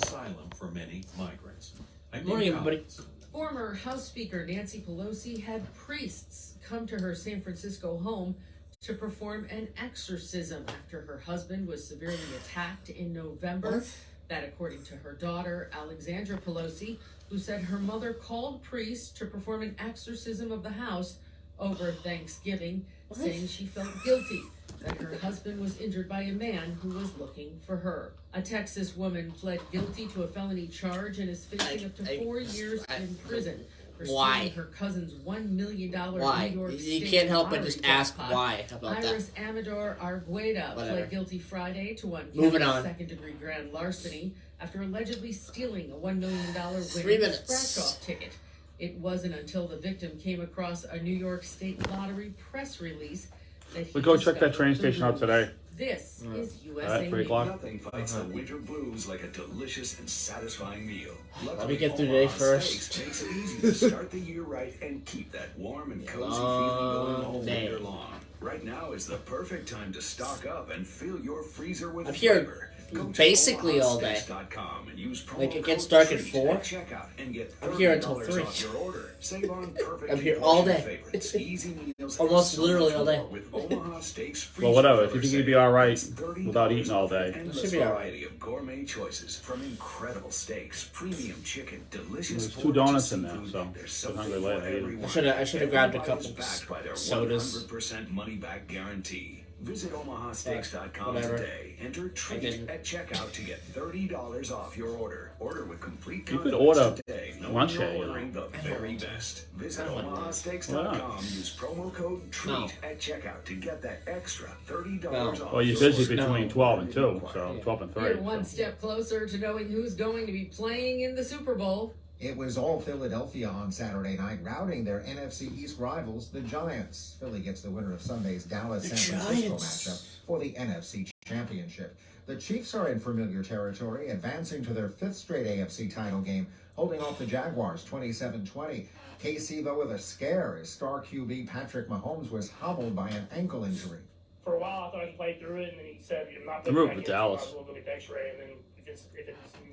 asylum for many migrants. Good morning, everybody. Former House Speaker Nancy Pelosi had priests come to her San Francisco home to perform an exorcism after her husband was severely attacked in November. That, according to her daughter, Alexandra Pelosi, who said her mother called priests to perform an exorcism of the house over Thanksgiving, saying she felt guilty that her husband was injured by a man who was looking for her. A Texas woman pled guilty to a felony charge and is facing up to 4 years in prison for stealing her cousin's $1 million Why? New York You State can't help but lottery just ask jackpot. why about Iris that. Amador Argueda Whatever. pled guilty Friday to one Moving count on. of second-degree grand larceny after allegedly stealing a $1 million 3 winning minutes. scratch-off ticket. It wasn't until the victim came across a New York State lottery press release that he We go check that discovered train the station out rules. today. This is At USA 3 News. o'clock. Nothing fights the winter blues like a delicious and satisfying meal. Let me get through today first. Steaks makes it easy to start the year right and keep that warm and cozy feeling going all winter long. Right now is the perfect time to stock up and fill your freezer with I'm here flavor. Go to basically all day. omahasteaks.com and use promo Like, it gets code dark at TREAT 4. at checkout and get I'm here until $30 3. off your order. Save on perfect I'm here all day. favorites, easy meals, Almost and so literally much all day. more with Omaha Steaks Well, whatever. If you freezer think you'd be filler all right savings. $30 without eating all day. Endless Should be all right. variety of gourmet choices from incredible steaks, premium chicken, delicious There's 2 pork, donuts to in there, seafood. so There's I'm something hungry for later. I ate 'em. everyone. I should have grabbed a Everybody's couple backed by their sodas. 100% money back guarantee. Visit omahasteaks.com Whatever. today. Enter treat didn't. at checkout to get $30 off your order. Order with complete You could confidence order today. lunch You're here, you know. ordering the very best. Visit I don't want omahasteaks.com. Use promo code TREAT No. at checkout to get that extra $30 off. Well, you're your busy order. between 12 and 2, so 12 and 3. You're one step closer to knowing who's going to be playing in the Super Bowl. It was all Philadelphia on Saturday night, routing their NFC East rivals, the Giants. Philly gets the winner of Sunday's Dallas-San Francisco matchup for the NFC Championship. The Chiefs are in familiar territory, advancing to their 5th straight AFC title game, holding off the Jaguars 27-20. KC, though, with a scare as star QB Patrick Mahomes was hobbled by an ankle injury. For a while, I thought I could play through it, and then he said, "You're not They putting moved back to in, so Dallas. I'll go get the X-ray, and then if it's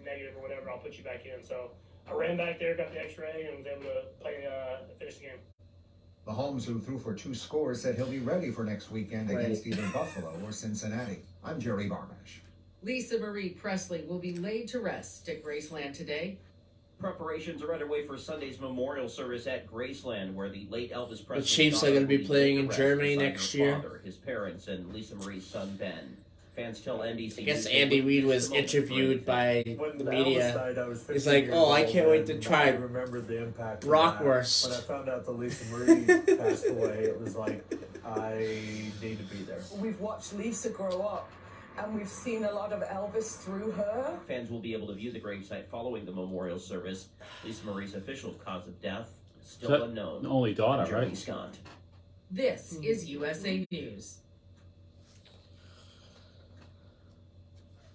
negative or whatever, I'll put you back in." So I ran back there, got the X-ray, and was able to play, finish the game. Mahomes, who threw for 2 scores, said he'll be ready for next weekend against either Buffalo or Cincinnati. I'm Jerry Barmash. Lisa Marie Presley will be laid to rest at Graceland today. Preparations are underway for Sunday's memorial service at Graceland, where the late Elvis Presley. Chiefs are gonna be playing in Germany next year. Father, his parents, and Lisa Marie's son Ben. Fans tell NBC. I guess News Andy they Reid witnessed was the moment interviewed by When the Elvis media. died, I was He's 15 like, years "Oh, I old, can't wait to and try I remembered the impact of Rockwurst." that. When I found out that Lisa Marie passed away, it was like, I need to be there. We've watched Lisa grow up, and we've seen a lot of Elvis through her. Fans will be able to view the gravesite following the memorial service. Lisa Marie's official cause of death is still Is that unknown. the only daughter, Jeremy right? Scott. This is USA News.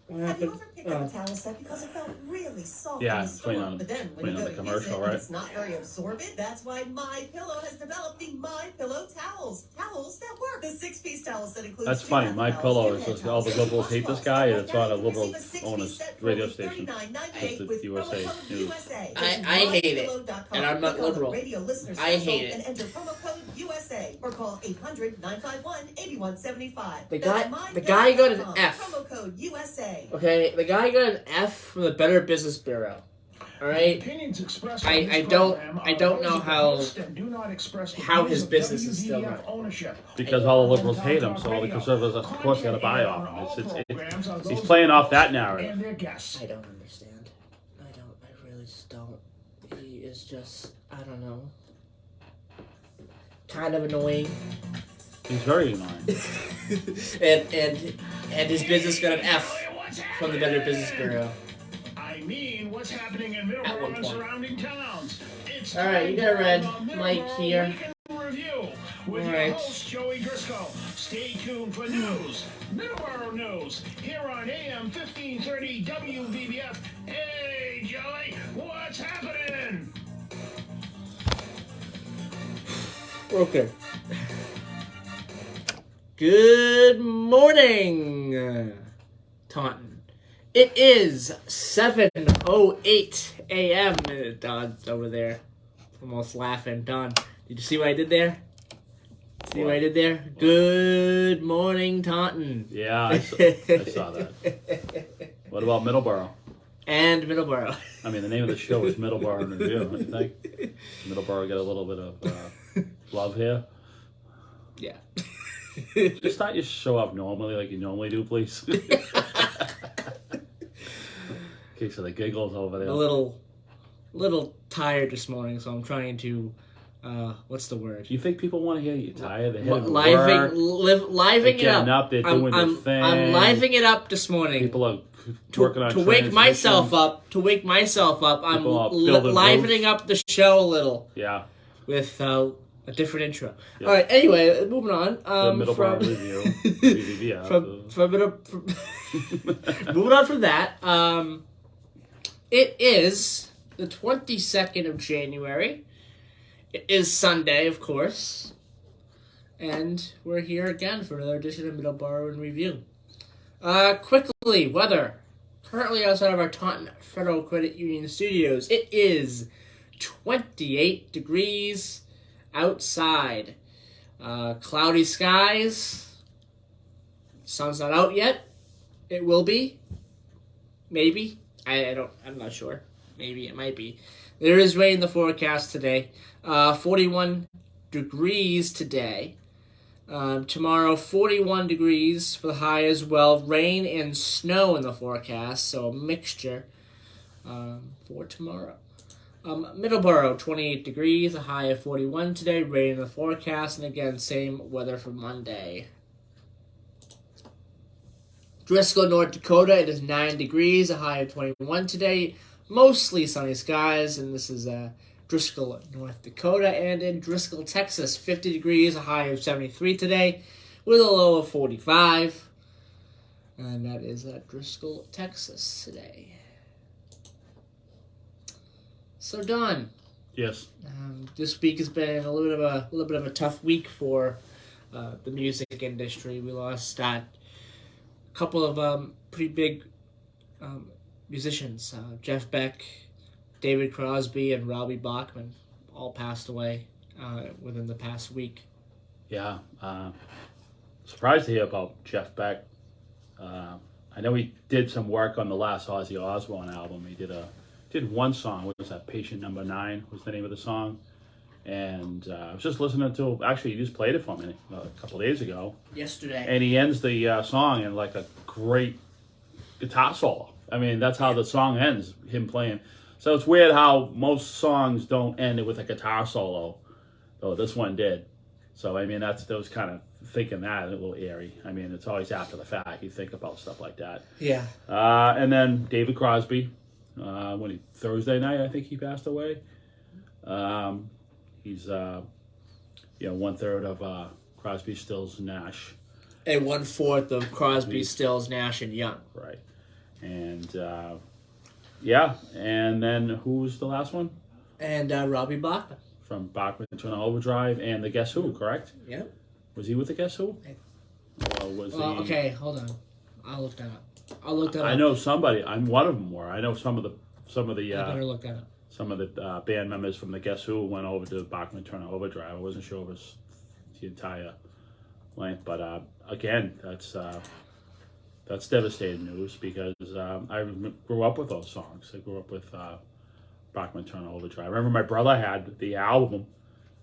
What Have you happened? ever picked up a towel set because it felt really soft Yeah, in the it's playing store? on- But then when playing you on go the to use commercial, it, right? it's not very absorbent. That's why MyPillow has developed the MyPillow towels. Towels that work. The 6-piece towel set includes That's 2 funny. bath My towels, pillow 2 is head just all the towels, liberals hate this guy, and it's on a liberal owner's radio station. $39.98 It's with the promo USA code News. USA. I Visit hate it, mypillow.com. and I'm not Click on the liberal. Radio listeners I hate console it. And enter promo code USA or call 800-951-8175. The That's guy got an mypillow.com. F. Promo code USA. Okay, the guy got an F from the Better Business Bureau. All right, I don't know how his business is still running. Because all the liberals hate him, so all the conservatives, of course, got to buy off him. He's playing off that narrative. I don't understand. I really just don't. He is just, I don't know, kind of annoying. He's very annoying. and his business got an F from the Better Business Bureau. I mean, what's happening in Middleboro and surrounding towns? It's All right, you got a red mic Middleboro here. Weekend Review with All your right. host Joey Driscoll. Stay tuned for news, Middleboro news, here on AM 1530 WVBF. Hey, Joey, what's happening? Okay. Good morning, Taunton. It is 7:08 a.m. Don's over there, almost laughing. Don, did you see what I did there? See what I did there? Good morning, Taunton. Yeah, I saw that. What about Middleboro? And Middleboro. I mean, the name of the show is Middleboro in Review. Don't you think Middleboro get a little bit of love here? Yeah. Just start your show up normally, like you normally do, please. In case of the giggles over there. A little tired this morning, so I'm trying to. What's the word? You think people want to hear you tired? They're headed to living it up. Up. They're doing their thing. I'm living it up this morning. People are working on to wake myself up. To wake myself up, I'm livening up the show a little. Yeah. With a different intro. Yep. All right. Anyway, moving on. The Middleboro Review. Moving on from that. It is the 22nd of January. It is Sunday, of course. And we're here again for another edition of Middleboro in Review. Quickly, weather. Currently outside of our Taunton Federal Credit Union studios, it is 28 degrees outside. Cloudy skies. Sun's not out yet. It will be. Maybe. I'm not sure. Maybe it might be. There is rain in the forecast today. 41 degrees today. Tomorrow, 41 degrees for the high as well. Rain and snow in the forecast, so a mixture for tomorrow. Middleboro, 28 degrees, a high of 41 today. Rain in the forecast, and again, same weather for Monday. Driscoll, North Dakota, it is 9 degrees, a high of 21 today. Mostly sunny skies, and this is Driscoll, North Dakota. And in Driscoll, Texas, 50 degrees, a high of 73 today, with a low of 45. And that is Driscoll, Texas today. So, Don. Yes. This week has been a little bit of a tough week for the music industry. We lost a couple of pretty big musicians. Jeff Beck, David Crosby, and Robbie Bachman all passed away within the past week. Yeah. Surprised to hear about Jeff Beck. I know he did some work on the last Ozzy Osbourne album. He did one song. What was that? Patient Number 9 was the name of the song. And I was just listening to, actually, he just played it for me a couple days ago. Yesterday. And he ends the song in like a great guitar solo. I mean, that's how the song ends, him playing. So it's weird how most songs don't end with a guitar solo, though this one did. So, I mean, that was kind of thinking that a little eerie. I mean, it's always after the fact. You think about stuff like that. Yeah. And then David Crosby, Thursday night, I think he passed away. He's, 1/3 of Crosby, Stills, Nash. And 1/4 of Crosby, Stills, Nash, and Young. Right. And, and then who's the last one? And Robbie Bachman. From Bachman to Overdrive and the Guess Who, correct? Yep. Was he with the Guess Who? Or was he... Okay, hold on. I'll look that up. I know somebody. I'm one of them. I know some of the. I better look that up. Some of the band members from the Guess Who went over to Bachman Turner Overdrive. I wasn't sure it was the entire length, but again, that's devastating news because I grew up with those songs. I grew up with Bachman Turner Overdrive. I remember my brother had the album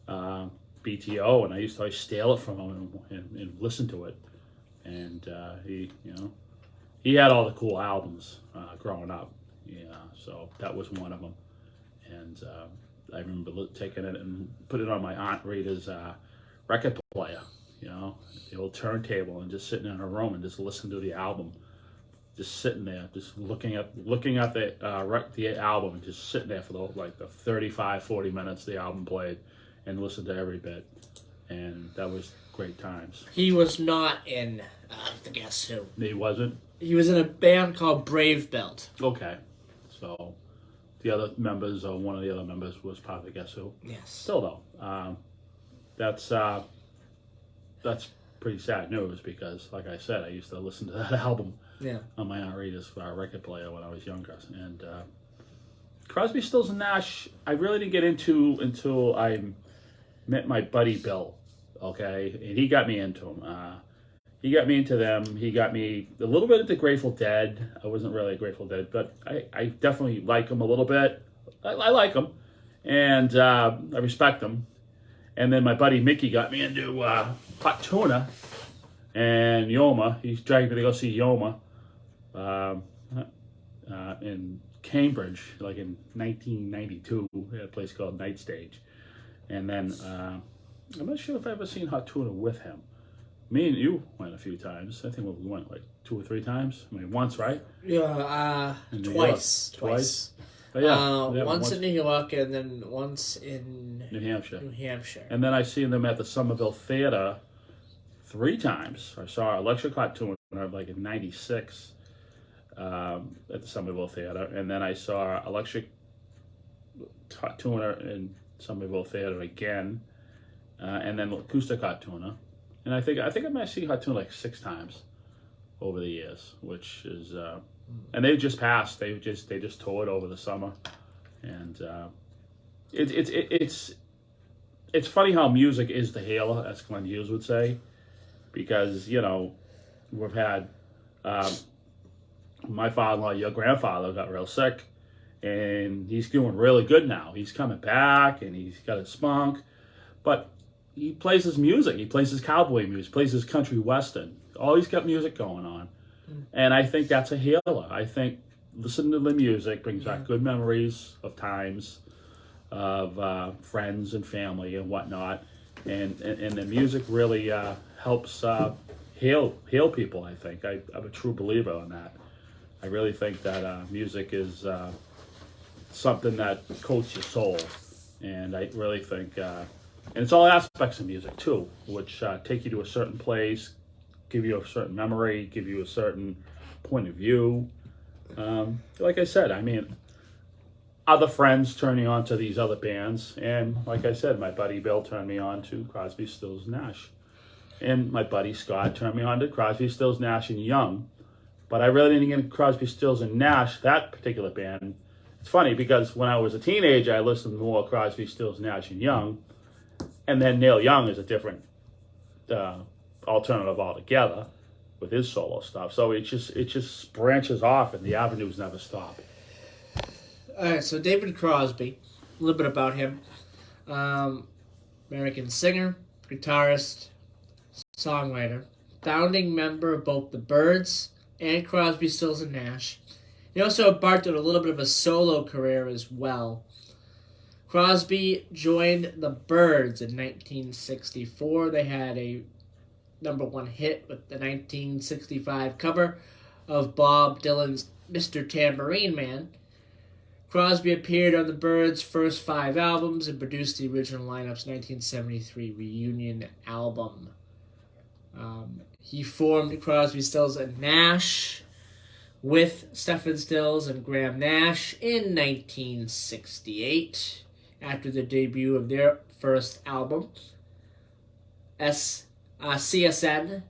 BTO, and I used to always steal it from him and listen to it. And he had all the cool albums growing up. Yeah, so that was one of them. And I remember taking it and put it on my Aunt Rita's record player, the old turntable, and just sitting in her room and just listening to the album, just sitting there, just looking at the album, and just sitting there for the 35, 40 minutes the album played, and listened to every bit, and that was great times. He was not in the Guess Who. He wasn't? He was in a band called Brave Belt. Okay, so the other members, or one of the other members, was part of the Guess Who. Yes. Still though, that's pretty sad news because, like I said, I used to listen to that album on my Aunt Rita's record player when I was younger. And Crosby, Stills, and Nash, I really didn't get into until I met my buddy Bill, okay? And he got me into them. He got me into them. He got me a little bit into Grateful Dead. I wasn't really a Grateful Dead, but I definitely like them a little bit. I like them, and I respect them. And then my buddy Mickey got me into Hot Tuna and Yoma. He's dragged me to go see Yoma in Cambridge, like in 1992, at a place called Night Stage. And then I'm not sure if I've ever seen Hot Tuna with him. Me and you went a few times. I think we went like 2 or 3 times. I mean, once, right? Yeah, twice. Twice. But yeah, once in New York and then once in New Hampshire. And then I seen them at the Somerville Theater 3 times. I saw Electric Hot Tuna like in '96 at the Somerville Theater, and then I saw Electric Hot Tuna in Somerville Theater again, and then Acoustic Hot Tuna. And I think I might see Hot Tuna like 6 times over the years, which is and they just passed. They just toured over the summer, and it's funny how music is the healer, as Glenn Hughes would say, because we've had my father-in-law, your grandfather, got real sick, and he's doing really good now. He's coming back, and he's got his spunk, but he plays his music. He plays his cowboy music, plays his country western. Always got music going on. And I think that's a healer. I think listening to the music brings back good memories of times, of friends and family and whatnot. And the music really helps heal people, I think. I'm a true believer in that. I really think that music is something that coats your soul. And I really think... and it's all aspects of music, too, which take you to a certain place, give you a certain memory, give you a certain point of view. Like I said, I mean, other friends turned me on to these other bands. And like I said, my buddy Bill turned me on to Crosby, Stills, Nash. And my buddy Scott turned me on to Crosby, Stills, Nash, and Young. But I really didn't get into Crosby, Stills, and Nash, that particular band. It's funny because when I was a teenager, I listened more to Crosby, Stills, Nash, and Young. And then Neil Young is a different alternative altogether with his solo stuff. So it just branches off, and the avenues never stop. All right, so David Crosby, a little bit about him. American singer, guitarist, songwriter, founding member of both the Byrds and Crosby, Stills, and Nash. He also embarked on a little bit of a solo career as well. Crosby joined the Byrds in 1964. They had a #1 hit with the 1965 cover of Bob Dylan's Mr. Tambourine Man. Crosby appeared on the Byrds' first 5 albums and produced the original lineup's 1973 reunion album. He formed Crosby, Stills, and Nash with Stephen Stills and Graham Nash in 1968 after the debut of their first album. CSN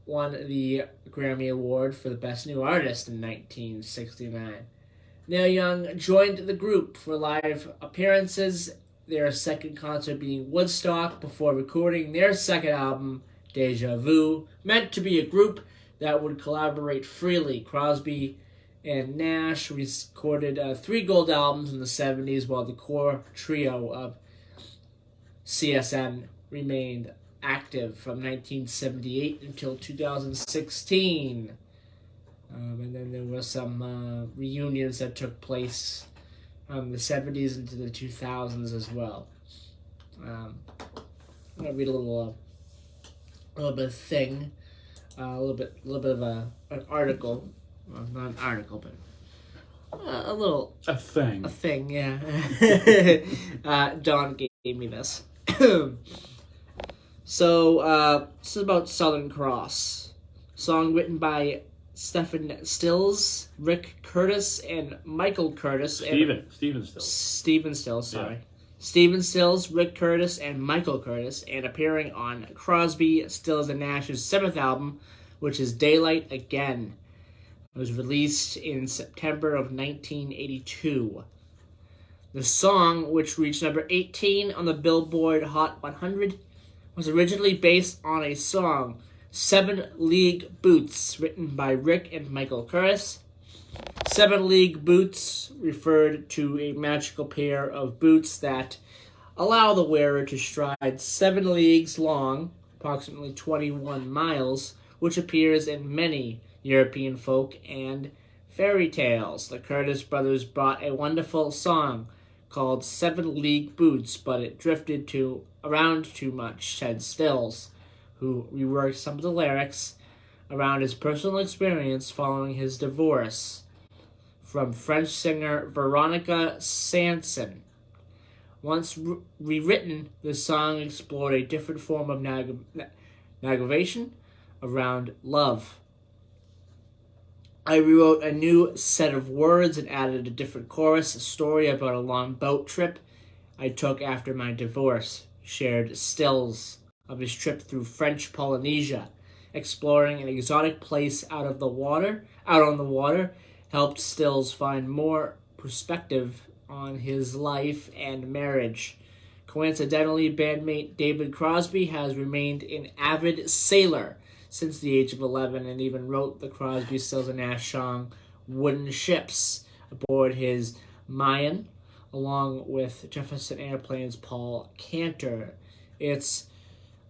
won the Grammy Award for the Best New Artist in 1969. Neil Young joined the group for live appearances, their second concert being Woodstock, before recording their second album, Deja Vu, meant to be a group that would collaborate freely. Crosby and Nash recorded 3 gold albums in the 70s, while the core trio of CSN remained active from 1978 until 2016. And then there were some reunions that took place from the 70s into the 2000s as well. I'm going to read a little bit of thing, a little bit of an article. Well, not an article, but a thing, yeah. Don gave me this. So, this is about Southern Cross. Song written by Stephen Stills, Rick Curtis, and Michael Curtis. Stephen Stills, sorry. Yeah. Stephen Stills, Rick Curtis, and Michael Curtis, and appearing on Crosby, Stills, and Nash's 7th album, which is Daylight Again. It was released in September of 1982. The song, which reached number 18 on the Billboard Hot 100, was originally based on a song, 7 League Boots, written by Rick and Michael Curtis. 7 League Boots referred to a magical pair of boots that allow the wearer to stride 7 leagues long, approximately 21 miles, which appears in many European folk and fairy tales. The Curtis brothers brought a wonderful song called 7 League Boots, but it drifted around too much, said Stills, who reworked some of the lyrics around his personal experience following his divorce from French singer Veronica Sanson. Once rewritten, the song explored a different form of navigation around love. I rewrote a new set of words and added a different chorus, a story about a long boat trip I took after my divorce, shared Stills of his trip through French Polynesia, exploring an exotic place out on the water, helped Stills find more perspective on his life and marriage. Coincidentally, bandmate David Crosby has remained an avid sailor since the age of 11 and even wrote the Crosby, Stills and Nash song Wooden Ships aboard his Mayan, along with Jefferson Airplane's Paul Cantor. It's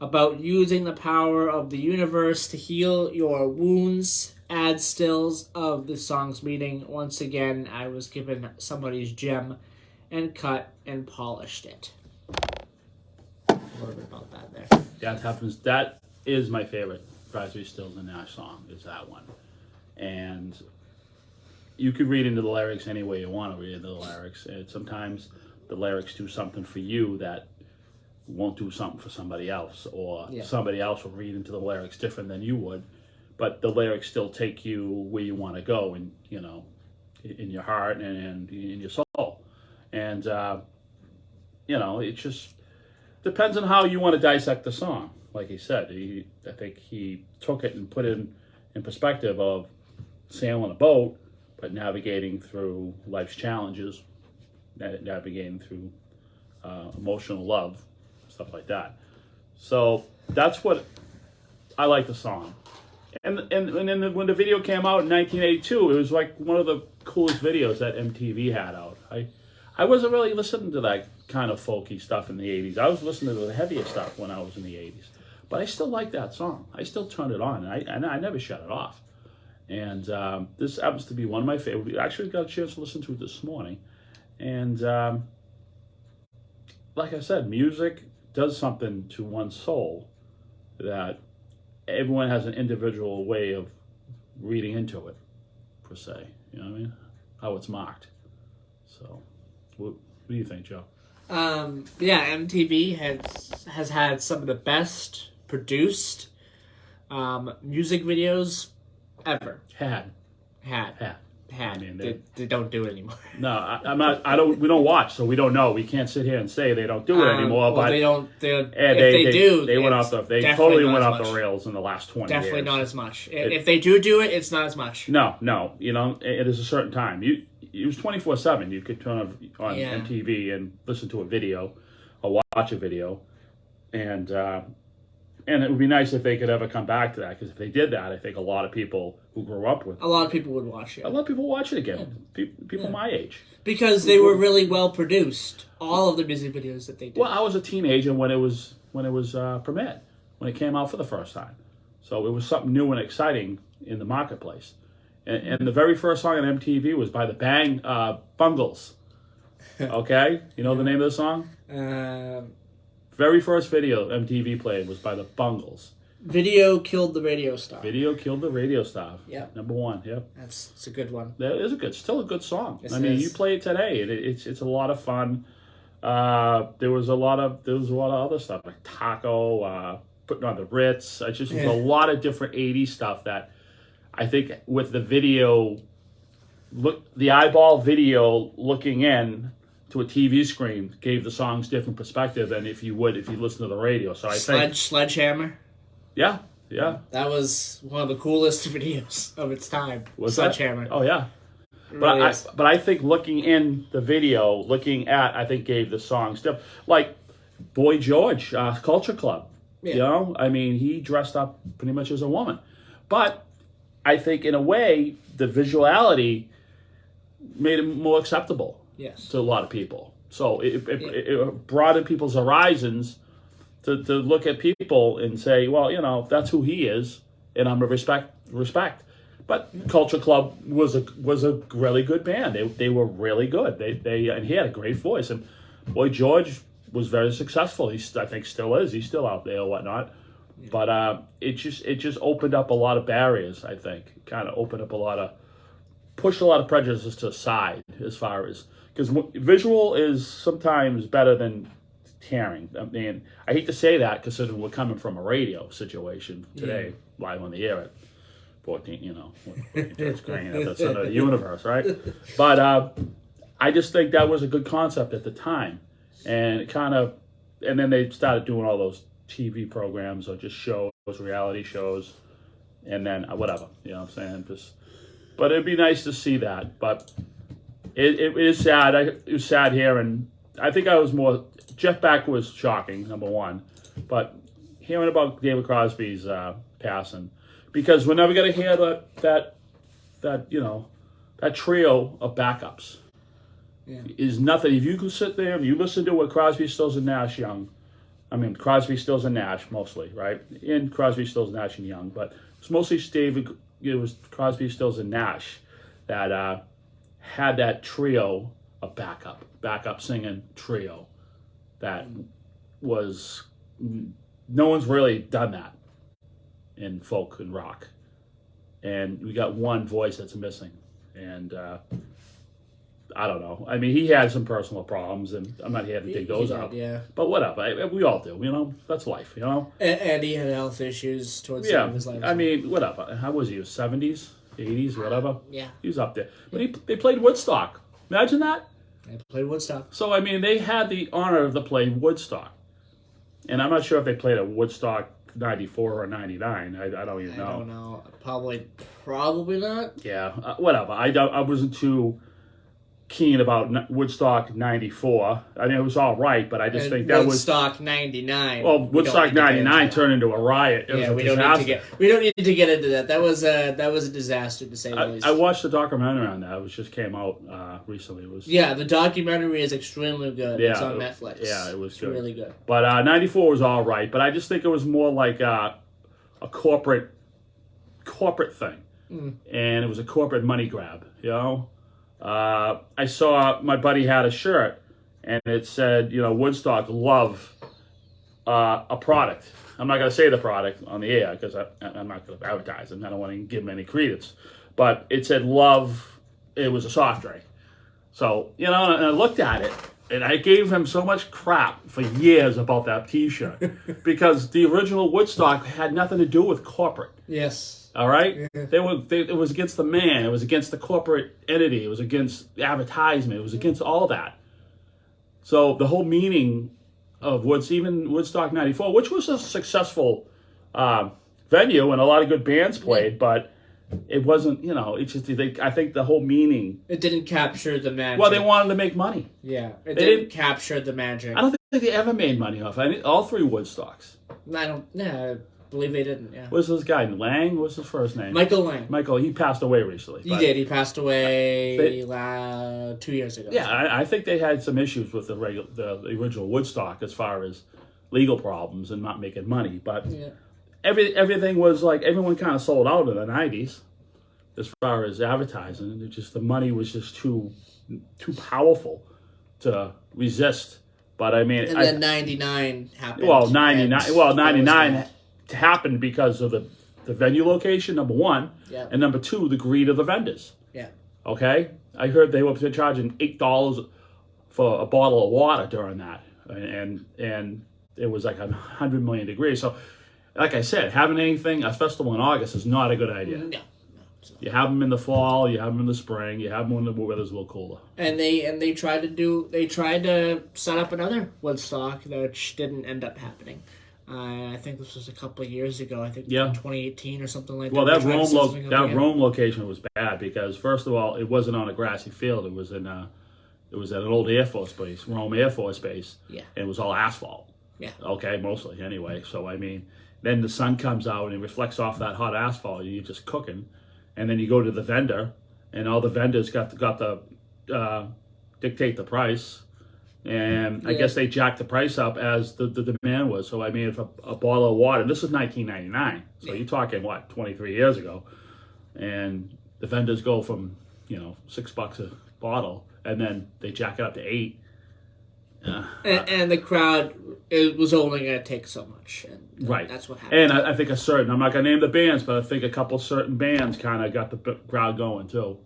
about using the power of the universe to heal your wounds. Add Stills of the song's meaning. Once again, I was given somebody's gem and cut and polished it. A little bit about that there. That happens. That is my favorite Crosby, Stills and Nash song, is that one. And you could read into the lyrics any way you want to read into the lyrics. And sometimes the lyrics do something for you that won't do something for somebody else, or somebody else will read into the lyrics different than you would, but the lyrics still take you where you want to go, and in your heart and in your soul. And it just depends on how you want to dissect the song. Like he said, I think he took it and put it in perspective of sailing a boat, but navigating through life's challenges, navigating through emotional love, stuff like that. So that's what I like the song. And then when the video came out in 1982, it was like one of the coolest videos that MTV had out. I wasn't really listening to that kind of folky stuff in the 80s. I was listening to the heavier stuff when I was in the 80s. But I still like that song. I still turned it on, and I never shut it off. And this happens to be one of my favorite. We actually got a chance to listen to it this morning. And like I said, music does something to one's soul that everyone has an individual way of reading into it, per se. You know what I mean? How it's marked. So, what do you think, Joe? MTV has had some of the best produced music videos ever. Had. I mean, they don't do it anymore. No, I'm not. I don't. We don't watch, so we don't know. We can't sit here and say they don't do it anymore. Well, but they don't. They do. They went off They totally went off the rails in the last 20 years. Definitely not as much. If they do it, it's not as much. No. It is a certain time. It was 24/7. You could turn on MTV and listen to a video, or watch a video, and it would be nice if they could ever come back to that, because if they did that, I think a lot of people who grew up with a lot of people would watch it. A lot of people watch it again. People my age, because they were really well produced. All of the music videos that they did. Well, I was a teenager when it was premiered, when it came out for the first time, so it was something new and exciting in the marketplace. And the very first song on MTV was by the Bungles. Okay, you know the name of the song? Very first video MTV played was by the Bungles. Video killed the radio star. Video killed the radio star. Yep. Number one. Yep. It's a good one. That is still a good song. Yes, I mean, you play it today, and it's a lot of fun. There was a lot of other stuff like Taco, Putting on the Ritz. It just was a lot of different '80s stuff that I think with the video, the eyeball video looking in to a TV screen gave the songs different perspective than if you listen to the radio. So I think Sledgehammer. Yeah, Yeah. That was one of the coolest videos of its time. Was that? Sledgehammer. Oh yeah. It But really is. I think looking in the video, I think gave the song stuff like Boy George, Culture Club. Yeah. You know, I mean, he dressed up pretty much as a woman, but I think in a way the visuality made it more acceptable Yes. to a lot of people. So it broadened people's horizons to look at people and say, well, you know, that's who he is, and I'm gonna respect. But Culture Club was a really good band. They were really good. And he had a great voice. And Boy George was very successful. I think still is. He's still out there or whatnot. Yeah. But it just opened up a lot of barriers. I think kind of opened up pushed a lot of prejudices to the side as far as because visual is sometimes better than hearing. I mean, I hate to say that considering we're coming from a radio situation today, live on the air at 14, you know, it's great at the center of the universe, right? But I just think that was a good concept at the time. And it and then they started doing all those TV programs or just shows, reality shows, and then whatever, you know what I'm saying? But it'd be nice to see that. But it is sad. It was sad here, and I think Jeff Beck was shocking, number one. But hearing about David Crosby's passing, because we're never going to hear that trio of backups. Yeah. Is nothing. If you can sit there and you listen to what Crosby, Stills, and Nash Crosby, Stills, and Nash mostly, right? And Crosby, Stills, Nash, and Young, but it's mostly it was Crosby, Stills, and Nash that had that trio of backup singing trio that was, no one's really done that in folk and rock. And we got one voice that's missing. And I don't know. I mean, he had some personal problems, and I'm not here to dig those out. Yeah. But whatever. We all do, you know? That's life, you know? And he had health issues towards the end of his life. I mean, whatever. How was he? 70s? 80s? Whatever? Yeah. He was up there. But they played Woodstock. Imagine that. They played Woodstock. So, I mean, they had the honor to play Woodstock. And I'm not sure if they played at Woodstock 94 or 99. I don't even know. I don't know. Probably not. Yeah. Whatever. I wasn't too keen about Woodstock 94. I mean, it was all right, but I just think that Woodstock 99. Well, Woodstock 99 turned into a riot. It was a disaster. We don't need to get into that. That was a disaster to say the least. I watched the documentary on that. It just came out recently. It was the documentary is extremely good. Yeah, it's on Netflix. Yeah, it was good. Really good. But 94 was all right, but I just think it was more like a corporate thing. And it was a corporate money grab, you know? I saw my buddy had a shirt and it said, you know, Woodstock love a product. I'm not going to say the product on the air because I'm not going to advertise it. I don't want to give them any credence. But it said love, it was a soft drink. So, you know, and I looked at it and I gave him so much crap for years about that t-shirt because the original Woodstock had nothing to do with corporate. Yes. All right? It was against the man. It was against the corporate entity. It was against advertisement. It was against all that. So the whole meaning of even Woodstock 94, which was a successful venue and a lot of good bands played, but it wasn't, you know, it's just, I think the whole meaning. It didn't capture the magic. Well, they wanted to make money. Yeah. It didn't capture the magic. I don't think they ever made money off all three Woodstocks. I believe they didn't, yeah. What's this guy? Lang? What's his first name? Michael Lang. Michael, he passed away recently. He did. He passed away 2 years ago. Yeah, I think they had some issues with the original Woodstock as far as legal problems and not making money. But everything was like, everyone kind of sold out in the 90s as far as advertising. It just, the money was just too powerful to resist. But I mean... And then 99 happened. Well, 99 happened because of the venue location, number one, and number two, the greed of the vendors. Yeah. Okay? I heard they were charging $8 for a bottle of water during that, and it was like 100 million degrees. So, like I said, having a festival in August is not a good idea. No. You have them in the fall, you have them in the spring, you have them when the weather's a little cooler. And they tried to set up another Woodstock, which didn't end up happening. I think this was a couple of years ago. I think Yeah. 2018 or something like Well, that. that Rome location was bad because first of all, it wasn't on a grassy field. It was at an old Air Force base, Rome Air Force Base. Yeah. And it was all asphalt. Yeah. Okay, mostly anyway. So I mean, then the sun comes out and it reflects off that hot asphalt. You're just cooking, and then you go to the vendor, and all the vendors got the dictate the price. And I guess they jacked the price up as the demand was. So, I mean, if a bottle of water, this is 1999. So you're talking, 23 years ago. And the vendors go from, $6 a bottle, and then they jack it up to $8. And the crowd, it was only going to take so much. And right. That's what happened. And I think I'm not going to name the bands, but I think a couple certain bands kind of got the crowd going, too.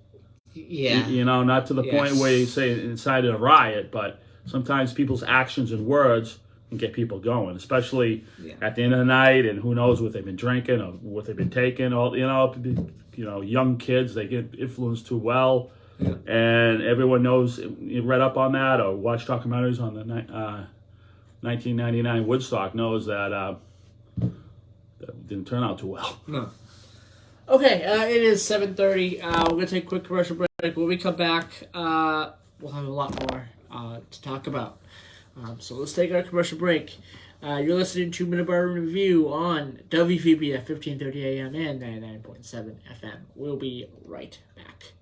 Yeah. Not to the point where you say incited a riot, but sometimes people's actions and words can get people going, especially at the end of the night, and who knows what they've been drinking or what they've been taking. Young kids, they get influenced too well, and everyone knows. You read up on that or watched documentaries on the 1999 Woodstock. Knows that didn't turn out too well. No. Okay, it is 7:30. We're gonna take a quick commercial break. When we come back, we'll have a lot more to talk about. So let's take our commercial break. You're listening to Middleboro Review on WVBF 1530 AM and 99.7 FM. We'll be right back.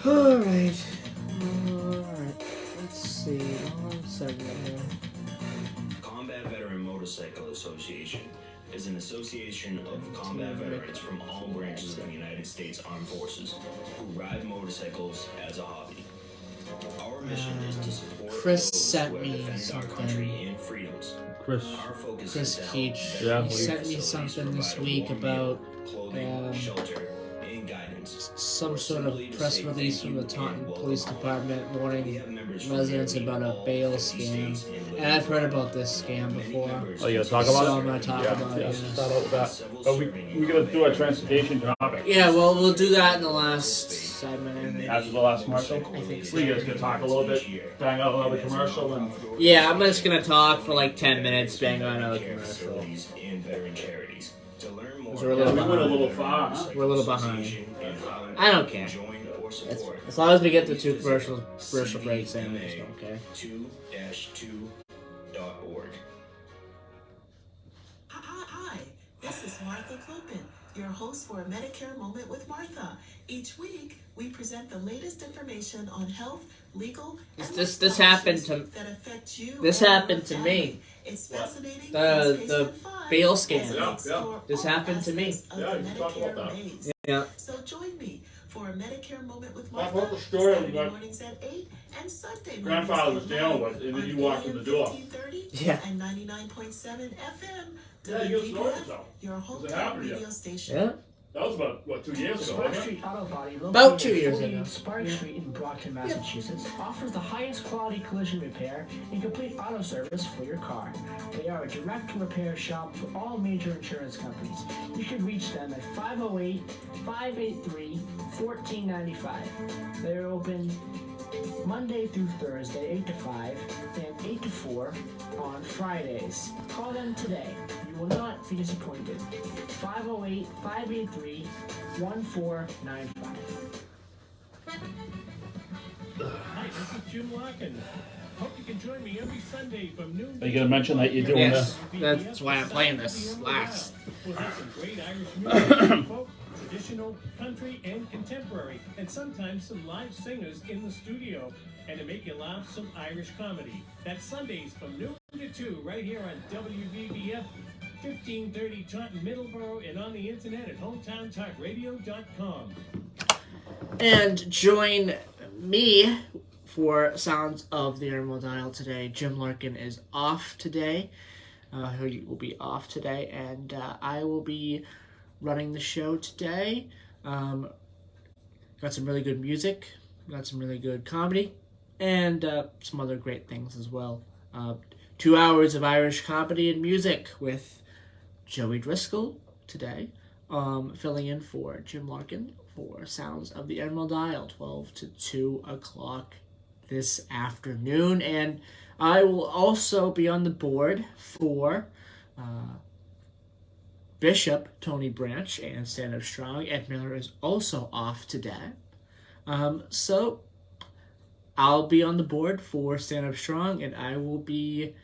Alright. Let's see. One second here. Combat Veteran Motorcycle Association is an association of combat veterans from all branches of the United States Armed Forces who ride motorcycles as a hobby. Our mission is to support Chris those sent who have me defended our something. country and freedoms. Chris Our focus Chris is to help Keach. veterans He sent me facilities something this provide week warm about meal, clothing, shelter, and guidance. some Or sort of simply to press say release thank from the you Taunton and welcome Police home. Department We warning have members from residents nearly about a all bail 50 scam. states and And I've heard about this scam Many before. members Oh, you gonna talk continue about So it? I'm gonna talk about it. Start Yeah. out with that. Oh, we gotta do our transportation topic. Yeah, well, we'll do that in the last segment. After the last commercial? I think so. We guys gonna talk a little bit, bang out another commercial, and Yeah, I'm just gonna talk for like 10 minutes, bang on another commercial. facilities and veteran charities. To learn more, We're a little we went a behind. little far, huh? We're a little behind. in Holland, I don't care. join or support. As long as we get the two commercial breaks in, I just don't care. 2-2.org. Hi, this is Martha Clopin, your host for Medicare Moment with Martha. Each week, we present the latest information on health, legal, and This happened to that affect you. this and happened your to me. family. It's fascinating. The bail scam. Yeah. This happened to me. Yeah, you talked about that. Yeah. So join me for a Medicare Moment with Talk Martha. about the story Saturday about mornings at 8 and Sunday grandfather was mornings at dealing 9 with, and then on you walked in the door. 1530 Yeah. And 99.7 FM. Yeah, you WVBF, stories though. your Does it hometown happen radio yet? station. Yeah. That was about, 2 years ago, Spark wasn't it? Street Auto Body, located About 2 years at 48 ago. Spark Street in Brockton, Massachusetts, offers the highest quality collision repair and complete auto service for your car. They are a direct repair shop for all major insurance companies. You can reach them at 508-583-1495. They're open Monday through Thursday, 8 to 5, and 8 to 4 on Fridays. Call them today. You will not be disappointed. 508-583-1495. Hi, this is Jim Larkin. Hope you can join me every Sunday from noon. Are you gonna mention that you're doing Yes, this? that's why I'm playing this last. We'll have some great Irish music, folk, traditional, country, and contemporary, and sometimes some live singers in the studio. And to make you laugh, some Irish comedy. That's Sundays from noon to 2, right here on WVBF 1530 Taunton, Middleboro, and on the internet at hometowntalkradio.com. And join me for Sounds of the Animal Dial today. Jim Larkin is off today. He will be off today, and I will be running the show today. Got some really good music, got some really good comedy, and some other great things as well. 2 hours of Irish comedy and music with Joey Driscoll today. filling in for Jim Larkin for Sounds of the Emerald Isle, 12 to 2 o'clock this afternoon. And I will also be on the board for Bishop Tony Branch and Stand Up Strong. Ed Miller is also off today. So I'll be on the board for Stand Up Strong, and I will be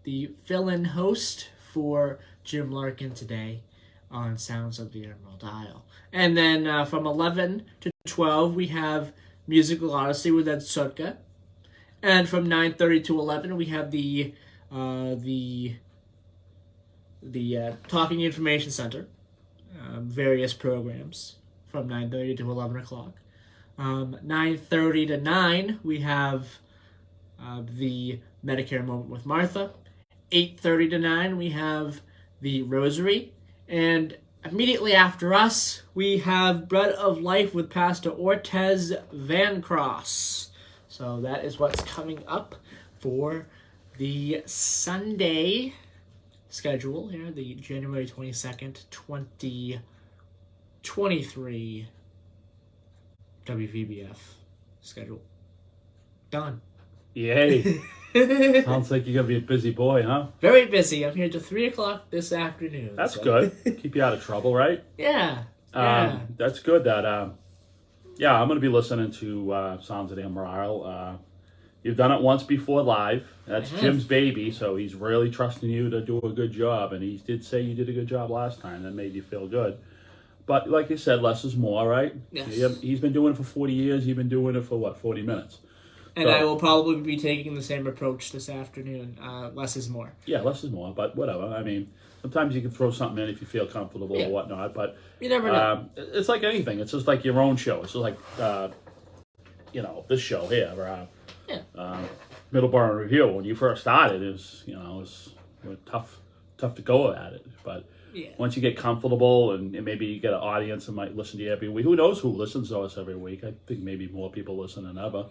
the fill-in host for Jim Larkin today on Sounds of the Emerald Isle. And then from 11 to 12, we have Musical Odyssey with Ed Sutka. And from 9:30 to 11, we have the Talking Information Center, various programs from 9:30 to 11 o'clock. 9:30 to 9, we have the Medicare Moment with Martha. 8:30 to 9, we have the Rosary. And immediately after us, we have Bread of Life with Pastor Ortez Van Cross. So that is what's coming up for the Sunday schedule here, the January 22nd, 2023 WVBF schedule. Done. Yay. Sounds like you're going to be a busy boy, huh? Very busy. I'm here till 3 o'clock this afternoon. That's good. Keep you out of trouble, right? Yeah. That's good that, I'm going to be listening to Sounds of the Emerald Isle. You've done it once before live. That's Jim's baby, so he's really trusting you to do a good job. And he did say you did a good job last time. That made you feel good. But like you said, less is more, right? Yes. He's been doing it for 40 years. You've been doing it for, 40 minutes? And I will probably be taking the same approach this afternoon. Less is more. Yeah, less is more, but whatever. I mean, sometimes you can throw something in if you feel comfortable or whatnot, but you never know. It's like anything. It's just like your own show. It's just like, this show here, Middleboro Review. When you first started, it was tough to go at it, but once you get comfortable and maybe you get an audience that might listen to you every week. Who knows who listens to us every week? I think maybe more people listen than ever.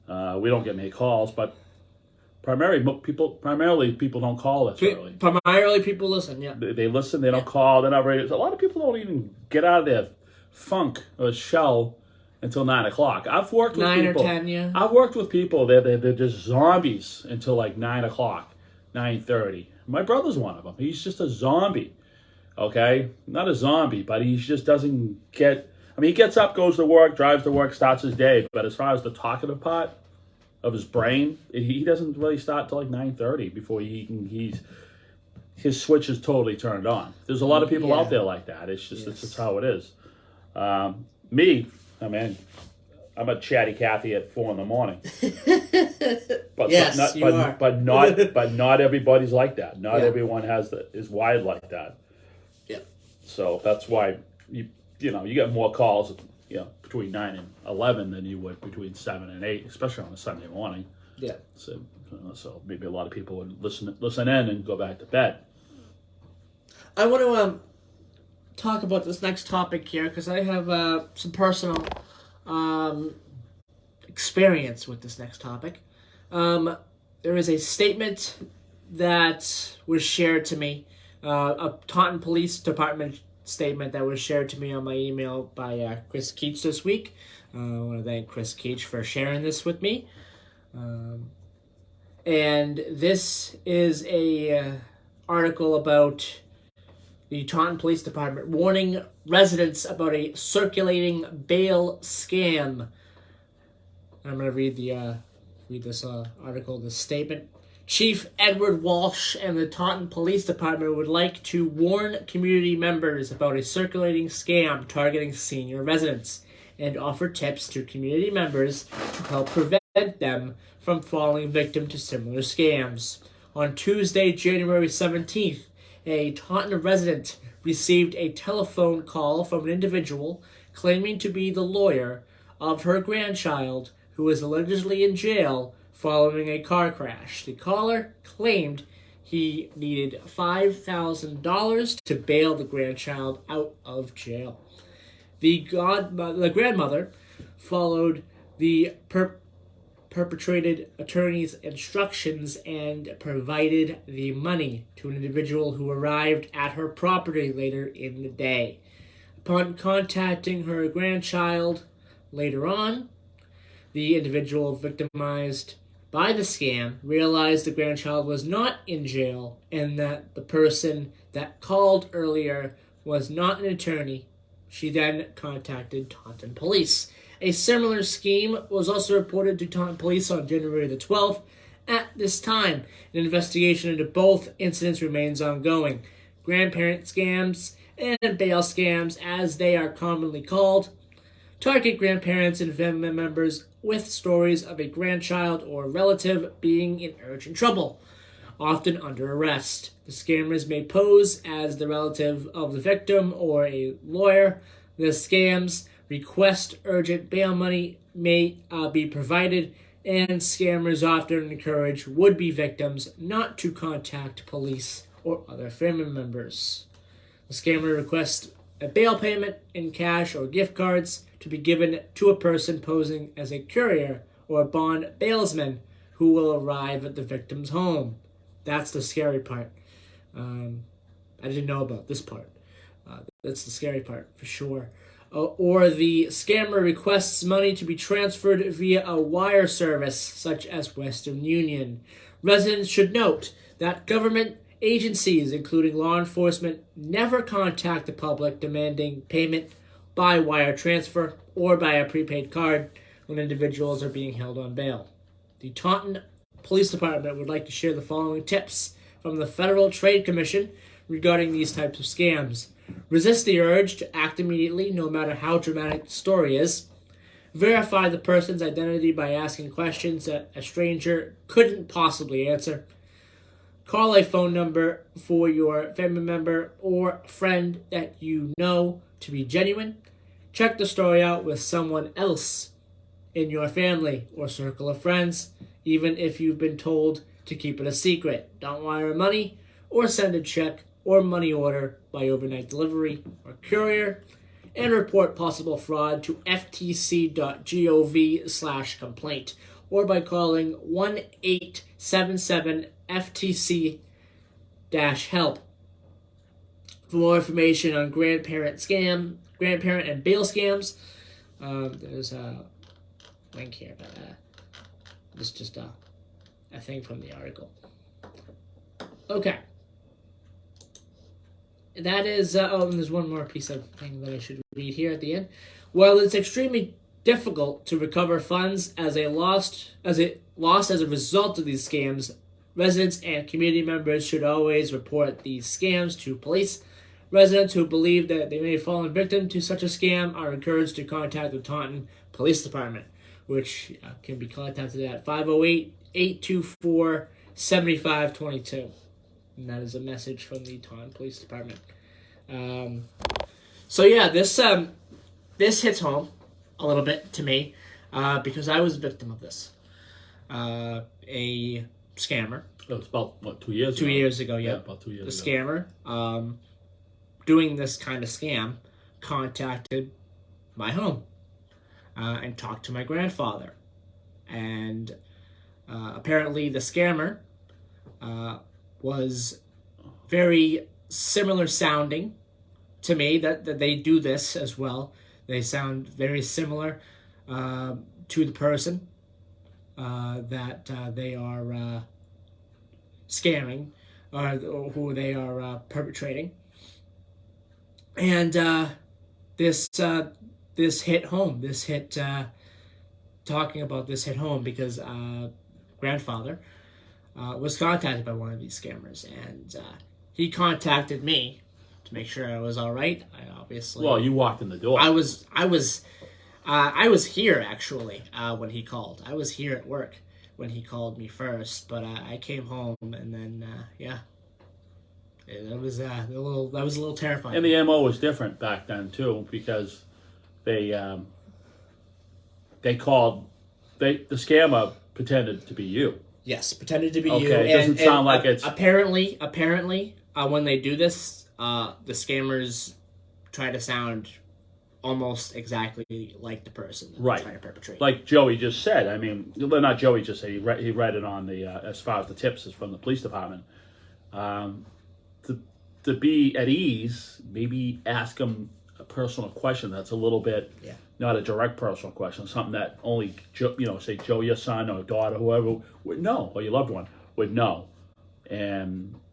We don't get many calls, but primarily people don't call us early. Primarily people listen, yeah. They listen, they don't call, they're not ready. A lot of people don't even get out of their funk or shell until 9 o'clock. I've worked with 9 people, or 10, yeah. I've worked with people, they're just zombies until like 9 o'clock, 9:30. My brother's one of them. He's just a zombie, okay? Not a zombie, but he just doesn't get... I mean, he gets up, goes to work, drives to work, starts his day. But as far as the talkative part of his brain, he doesn't really start till like 9:30 before his switch is totally turned on. There's a lot of people out there like that. It's just how it is. Me, I mean, I'm a chatty Cathy at 4 a.m. But yes, you are. But not everybody's like that. Not everyone is wired like that. Yeah. So that's why you get more calls, between 9 and 11 than you would between 7 and 8, especially on a Sunday morning. Yeah. So maybe a lot of people would listen in and go back to bed. I want to talk about this next topic here because I have some personal experience with this next topic. There is a statement that was shared to me, a Taunton Police Department statement that was shared to me on my email by Chris Keach this week. I want to thank Chris Keach for sharing this with me. And this is a article about the Taunton Police Department warning residents about a circulating bail scam. I'm going to read this article, this statement. Chief Edward Walsh and the Taunton Police Department would like to warn community members about a circulating scam targeting senior residents and offer tips to community members to help prevent them from falling victim to similar scams. On Tuesday, January 17th, a Taunton resident received a telephone call from an individual claiming to be the lawyer of her grandchild who is allegedly in jail following a car crash. The caller claimed he needed $5,000 to bail the grandchild out of jail. The grandmother followed the perpetrated attorney's instructions and provided the money to an individual who arrived at her property later in the day. Upon contacting her grandchild later on, the individual victimized by the scam realized the grandchild was not in jail and that the person that called earlier was not an attorney. She then contacted Taunton Police. A similar scheme was also reported to Taunton Police on January the 12th. At this time, an investigation into both incidents remains ongoing. Grandparent scams and bail scams, as they are commonly called, target grandparents and family members with stories of a grandchild or relative being in urgent trouble, often under arrest. The scammers may pose as the relative of the victim or a lawyer. The scams request urgent bail money may be provided, and scammers often encourage would-be victims not to contact police or other family members. The scammer requests a bail payment in cash or gift cards to be given to a person posing as a courier or bond bailsman who will arrive at the victim's home. That's the scary part. I didn't know about this part. That's the scary part for sure. Or the scammer requests money to be transferred via a wire service such as Western Union. Residents should note that government agencies, including law enforcement, never contact the public demanding payment by wire transfer or by a prepaid card when individuals are being held on bail. The Taunton Police Department would like to share the following tips from the Federal Trade Commission regarding these types of scams. Resist the urge to act immediately, no matter how dramatic the story is. Verify the person's identity by asking questions that a stranger couldn't possibly answer. Call a phone number for your family member or friend that you know to be genuine. Check the story out with someone else in your family or circle of friends, even if you've been told to keep it a secret. Don't wire money or send a check or money order by overnight delivery or courier, and report possible fraud to ftc.gov/complaint or by calling 1-877-FTC-HELP. For more information on grandparent and bail scams, there's a link here, but this is just a thing from the article. Okay. That is, and there's one more piece of thing that I should read here at the end. While it's extremely difficult to recover funds as a loss as a result of these scams, residents and community members should always report these scams to police. Residents who believe that they may have fallen victim to such a scam are encouraged to contact the Taunton Police Department, which can be contacted at 508-824-7522. And that is a message from the Taunton Police Department. So yeah, this hits home a little bit to me because I was a victim of this. A scammer. It was about, 2 years ago? 2 years ago, yeah. About 2 years ago. The scammer, doing this kind of scam, contacted my home and talked to my grandfather. And apparently the scammer was very similar sounding to me, that they do this as well. They sound very similar to the person that they are scamming or who they are perpetrating. And this hit home. Talking about this hit home because grandfather was contacted by one of these scammers, and he contacted me to make sure I was all right. I obviously. Well, you walked in the door. I was here actually when he called. I was here at work when he called me first, but I came home and then that was a little terrifying. And the MO was different back then too, because the scammer pretended to be you. Yes, pretended to be you. Okay, it doesn't sound like it's... Apparently, when they do this, the scammers try to sound almost exactly like the person that Right. they're trying to perpetrate. Like Joey just said. I mean, well, not Joey just said. He read it on the as far as the tips is from the police department. To be at ease, maybe ask them a personal question that's a little bit, not a direct personal question, something that only say Joe, your son or daughter, whoever would know, or your loved one would know.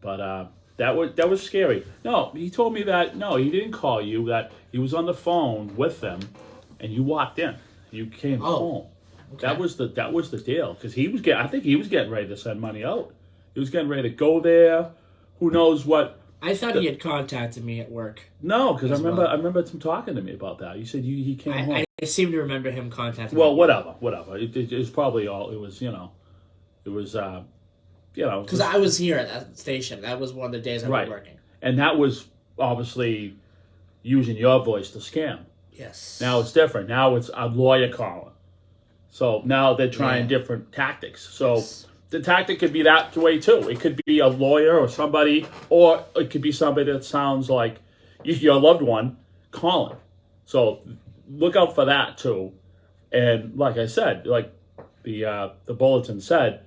But that was scary. No, he told me that no, he didn't call you. That he was on the phone with them, and you walked in. You came home. Okay. That was the deal, because I think he was getting ready to send money out. He was getting ready to go there. Who knows what? I thought he had contacted me at work. No, because I remember him talking to me about that. You said he came home. I seem to remember him contacting Well, me. whatever. It was probably all. It was Because I was here at that station. That was one of the days I was working. And that was obviously using your voice to scam. Yes. Now it's different. Now it's a lawyer calling. So now they're trying different tactics. So the tactic could be that way too. It could be a lawyer or somebody, or it could be somebody that sounds like your loved one calling. So look out for that too. And like I said, like the bulletin said,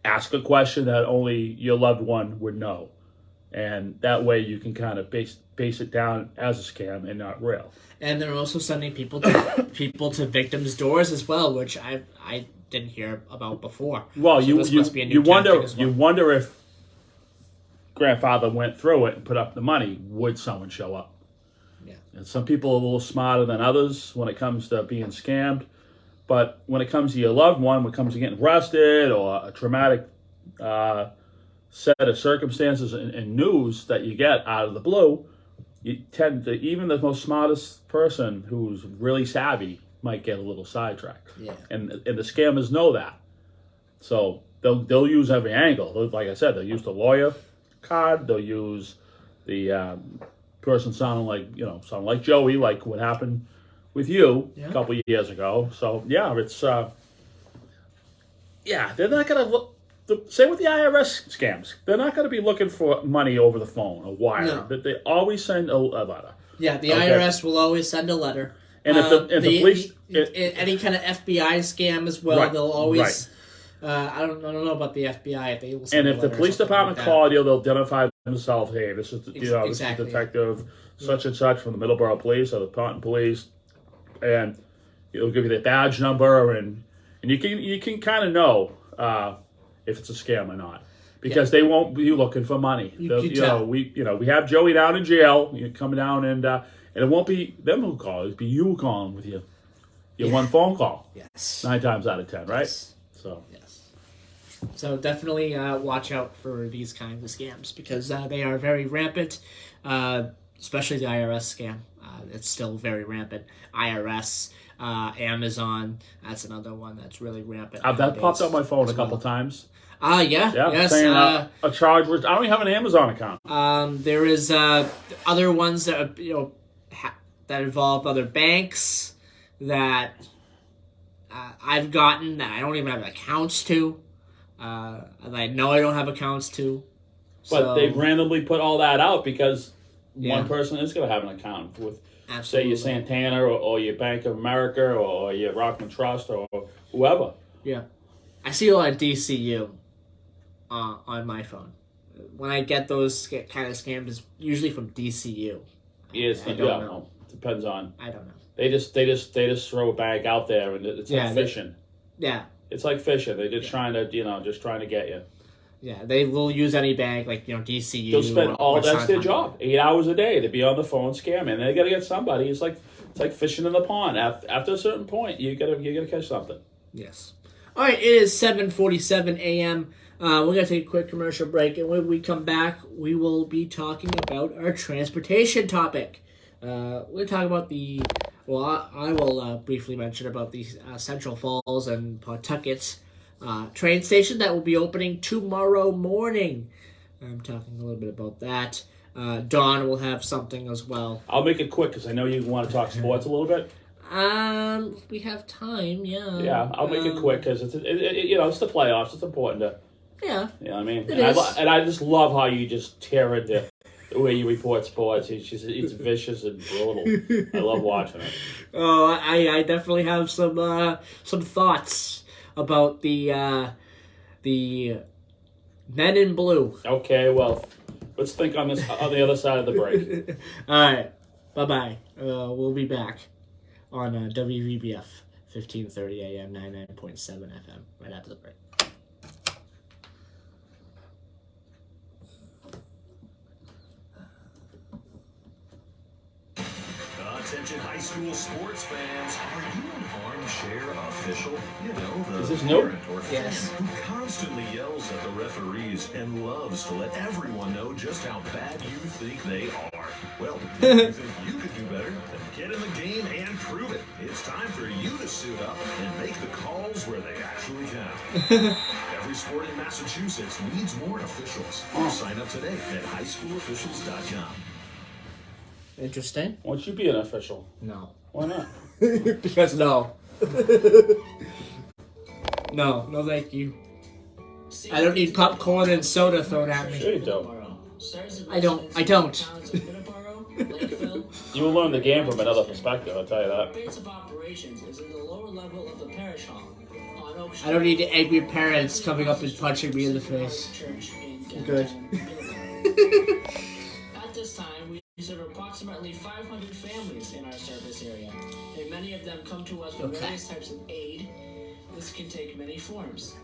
ask a question that only your loved one would know. And that way you can kind of base it down as a scam and not real. And they're also sending people to victims' doors as well, which I didn't hear about before. Well, so you wonder if grandfather went through it and put up the money, would someone show up? Yeah. And some people are a little smarter than others when it comes to being scammed. But when it comes to your loved one, when it comes to getting arrested or a traumatic set of circumstances and news that you get out of the blue, you tend to, even the most smartest person who's really savvy might get a little sidetracked. Yeah. And the scammers know that. So they'll use every angle. Like I said, they'll use the lawyer card. They'll use the person sounding like Joey, like what happened with you a couple of years ago. So yeah, it's they're not gonna look. Same with the IRS scams. They're not going to be looking for money over the phone or wire. No. They always send a letter. Yeah, the IRS will always send a letter. And if the police, any kind of FBI scam as well, they'll always. Right. I don't know about the FBI if they will. And if the police department called you, they'll identify themselves. Hey, this is this is Detective such and such from the Middleboro Police or the Taunton Police, and it'll give you their badge number, and you can kind of know if it's a scam or not, because they won't be looking for money. We have Joey down in jail. You're coming down, and it won't be them who call. It'll be you calling with your one phone call. Yes. 9 times out of 10, right? Yes. So definitely watch out for these kinds of scams, because they are very rampant, especially the IRS scam. It's still very rampant. IRS, Amazon, that's another one that's really rampant. That popped up my phone a couple times. Yes. Saying a charge was. I don't even have an Amazon account. There is other ones that that involve other banks that I've gotten that I don't even have accounts to. And I know I don't have accounts to. But they've randomly put all that out because one person is going to have an account with, say, your Santana or your Bank of America or your Rockland Trust or whoever. Yeah. I see a lot of DCU on my phone. When I get those kind of scams, it's usually from DCU. Yes, I don't know. Depends on. I don't know. They just throw a bag out there and it's like fishing. It's like fishing. They're just trying to get you. Yeah, they will use any bank like DCU. They'll spend that's their job. 8 hours a day to be on the phone scamming. They got to get somebody. It's like fishing in the pond. After a certain point, you gotta catch something. Yes. All right, it is 7:47 a.m. We're going to take a quick commercial break, and when we come back, we will be talking about our transportation topic. We're going to talk about I will briefly mention about the Central Falls and Pawtucket train station that will be opening tomorrow morning. I'm talking a little bit about that. Dawn will have something as well. I'll make it quick because I know you want to talk sports a little bit. We have time, yeah. Yeah, I'll make it quick because it's the playoffs. It's important to. Yeah. You know what I mean? And I just love how you just tear into The way you report sports, it's vicious and brutal. I love watching it. Oh, I definitely have some thoughts about the Men in Blue. Okay, well, let's think on this on the other side of the break. All right, bye. We'll be back on WVBF 1530 AM 99.7 FM right after the break. Attention high school sports fans. Are you an armchair official? You know, the Is this new? parent or Yes. fan who constantly yells at the referees and loves to let everyone know just how bad you think they are. Well, if you think you could do better, then get in the game and prove it. It's time for you to suit up and make the calls where they actually count. Every sport in Massachusetts needs more officials. Sign up today at highschoolofficials.com. Interesting. Why don't you be an official? No. Why not? Because no. No, thank you. I don't need popcorn and soda thrown at me. Sure you don't. I don't. You will learn the game from another perspective, I'll tell you that. Base of operations is in the lower level of the parish hall on Oak Street. I don't need angry parents coming up and punching me in the face. I'm good. At this time, we serve approximately 500 families in our service area, and many of them come to us with various types of aid. This can take many forms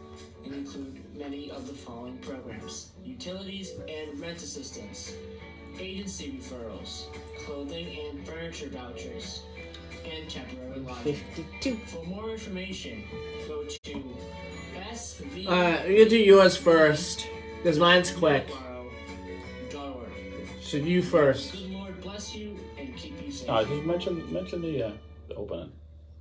and include many of the following programs: utilities and rent assistance, agency referrals, clothing and furniture vouchers, and temporary lodging. 52. For more information, go to SV. You're gonna do yours first, because mine's quick. So you first. Good Lord bless you and keep you safe. Just mention the opening.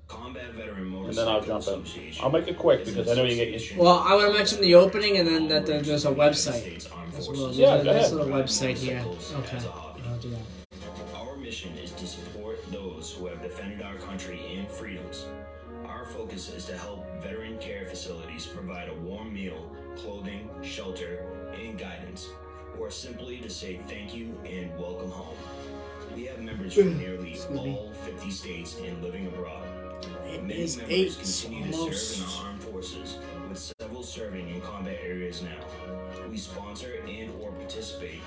Combat Veteran And then I'll Motorcycle jump in. Association. I'll make it quick because I know you get. Well, I want to mention the opening and then that there's a website as well. There's Yeah, a go nice ahead. little website here. Okay, I'll do that. Our mission is to support those who have defended our country and freedoms. Our focus is to help veteran care facilities provide a warm meal, clothing, shelter, and guidance, or simply to say thank you and welcome home. We have members from nearly all 50 states and living abroad. Many is members 8 continue to almost. serve in our armed forces, with several serving in combat areas now. We sponsor and or participate